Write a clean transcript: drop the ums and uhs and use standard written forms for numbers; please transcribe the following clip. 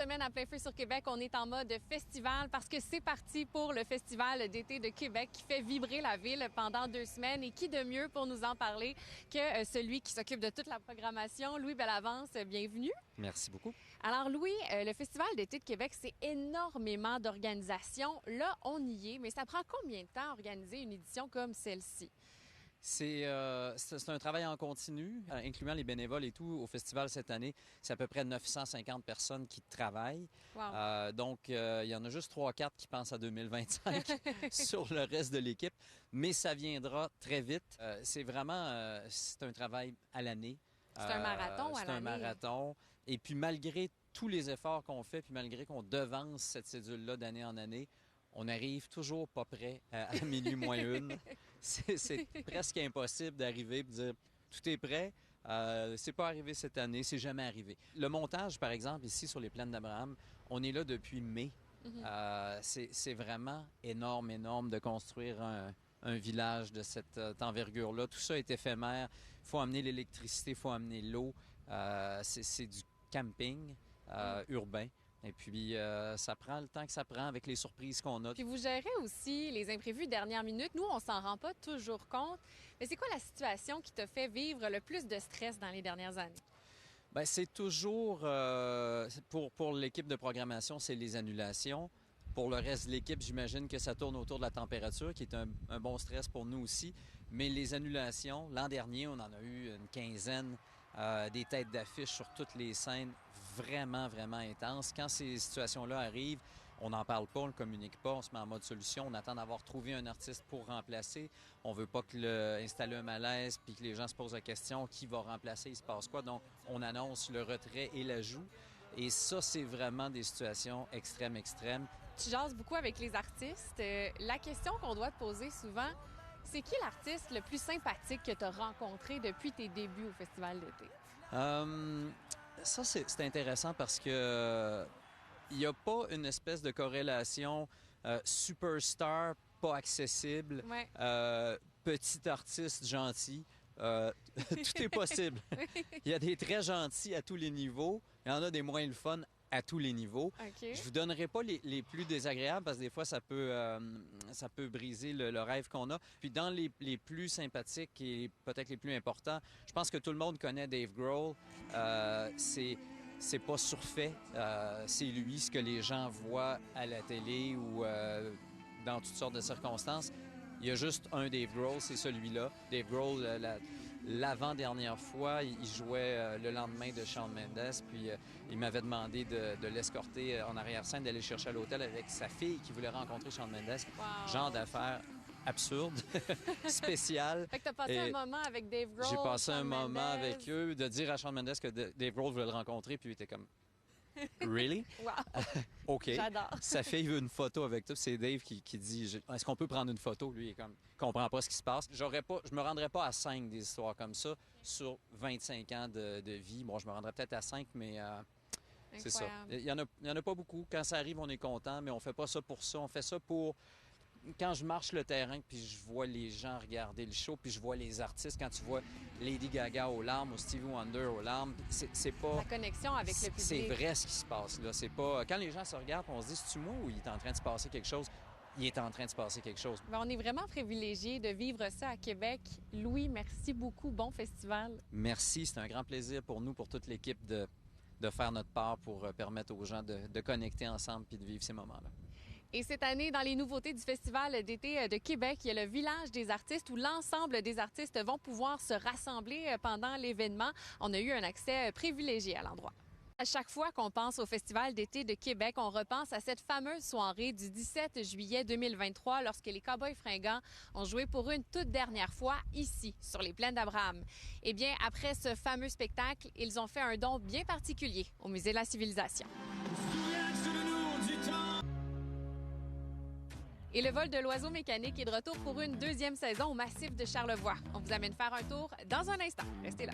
Semaine à plein feu sur Québec, on est en mode festival parce que c'est parti pour le Festival d'été de Québec qui fait vibrer la ville pendant 2 semaines. Et qui de mieux pour nous en parler que celui qui s'occupe de toute la programmation, Louis Bellavance. Bienvenue. Merci beaucoup. Alors Louis, le Festival d'été de Québec, c'est énormément d'organisation. Là, on y est, mais ça prend combien de temps à organiser une édition comme celle-ci? C'est un travail en continu, incluant les bénévoles et tout. Au festival cette année, c'est à peu près 950 personnes qui travaillent. Wow. Donc, il y en a juste 3-4 qui pensent à 2025 sur le reste de l'équipe. Mais ça viendra très vite. C'est vraiment c'est un travail à l'année. C'est un marathon à l'année. C'est un marathon. Et puis, malgré tous les efforts qu'on fait, puis malgré qu'on devance cette cédule-là d'année en année, on n'arrive toujours pas prêt à minuit moins une. C'est presque impossible d'arriver et de dire tout est prêt. C'est pas arrivé cette année, c'est jamais arrivé. Le montage, par exemple, ici sur les plaines d'Abraham, on est là depuis mai. C'est vraiment énorme de construire un village de cette envergure-là. Tout ça est éphémère. Il faut amener l'électricité, il faut amener l'eau. C'est du camping urbain. Et puis, ça prend le temps que ça prend avec les surprises qu'on a. Puis vous gérez aussi les imprévus dernière minute. Nous, on s'en rend pas toujours compte. Mais c'est quoi la situation qui t'a fait vivre le plus de stress dans les dernières années? Bien, c'est toujours, pour l'équipe de programmation, c'est les annulations. Pour le reste de l'équipe, j'imagine que ça tourne autour de la température, qui est un bon stress pour nous aussi. Mais les annulations, l'an dernier, on en a eu une quinzaine. Des têtes d'affiche sur toutes les scènes, vraiment intenses. Quand ces situations-là arrivent, on n'en parle pas, on ne communique pas, on se met en mode solution, on attend d'avoir trouvé un artiste pour remplacer. On veut pas installer un malaise puis que les gens se posent la question qui va remplacer, il se passe quoi. Donc, on annonce le retrait et l'ajout. Et ça, c'est vraiment des situations extrêmes. Tu jases beaucoup avec les artistes. La question qu'on doit te poser souvent, c'est qui l'artiste le plus sympathique que tu as rencontré depuis tes débuts au Festival d'été? Ça, c'est intéressant parce que il n'y a pas une espèce de corrélation superstar, pas accessible, Ouais. petit artiste gentil. Tout est possible. Il y a des très gentils à tous les niveaux. Il y en a des moins le fun à tous les niveaux. Okay. Je vous donnerai pas les plus désagréables parce que des fois, ça peut briser le rêve qu'on a. Puis dans les plus sympathiques et peut-être les plus importants, je pense que tout le monde connaît Dave Grohl. C'est pas surfait. C'est lui, ce que les gens voient à la télé ou dans toutes sortes de circonstances. Il y a juste un Dave Grohl, c'est celui-là. Dave Grohl, l'avant-dernière fois, il jouait le lendemain de Shawn Mendes, puis il m'avait demandé de l'escorter en arrière-scène, d'aller le chercher à l'hôtel avec sa fille qui voulait rencontrer Shawn Mendes. Wow. Genre d'affaire absurde, spécial. Fait que t'as passé un moment avec Dave Grohl. J'ai passé un Shawn moment Mendes. avec eux, de dire à Shawn Mendes que Dave Grohl voulait le rencontrer, puis il était comme... Really? Wow. OK. J'adore. Sa fille veut une photo avec toi. C'est Dave qui dit est-ce qu'on peut prendre une photo? Lui, il est comme comprend pas ce qui se passe. Je me rendrais pas à 5 des histoires comme ça sur 25 ans de vie. Bon, je me rendrais peut-être à 5, mais c'est ça. Il y en a pas beaucoup. Quand ça arrive, on est content, mais on fait pas ça pour ça. On fait ça pour... Quand je marche le terrain, puis je vois les gens regarder le show, puis je vois les artistes, quand tu vois Lady Gaga aux larmes ou Stevie Wonder aux larmes, c'est pas... La connexion avec le public. C'est vrai ce qui se passe, là. C'est pas... Quand les gens se regardent, on se dit, c'est-tu moi ou il est en train de se passer quelque chose? Il est en train de se passer quelque chose. On est vraiment privilégiés de vivre ça à Québec. Louis, merci beaucoup. Bon festival. Merci. C'est un grand plaisir pour nous, pour toute l'équipe, de faire notre part pour permettre aux gens de connecter ensemble puis de vivre ces moments-là. Et cette année, dans les nouveautés du Festival d'été de Québec, il y a le village des artistes où l'ensemble des artistes vont pouvoir se rassembler pendant l'événement. On a eu un accès privilégié à l'endroit. À chaque fois qu'on pense au Festival d'été de Québec, on repense à cette fameuse soirée du 17 juillet 2023 lorsque les Cowboys fringants ont joué pour une toute dernière fois ici, sur les plaines d'Abraham. Eh bien, après ce fameux spectacle, ils ont fait un don bien particulier au Musée de la Civilisation. Et le vol de l'oiseau mécanique est de retour pour une 2e saison au Massif de Charlevoix. On vous amène faire un tour dans un instant. Restez là.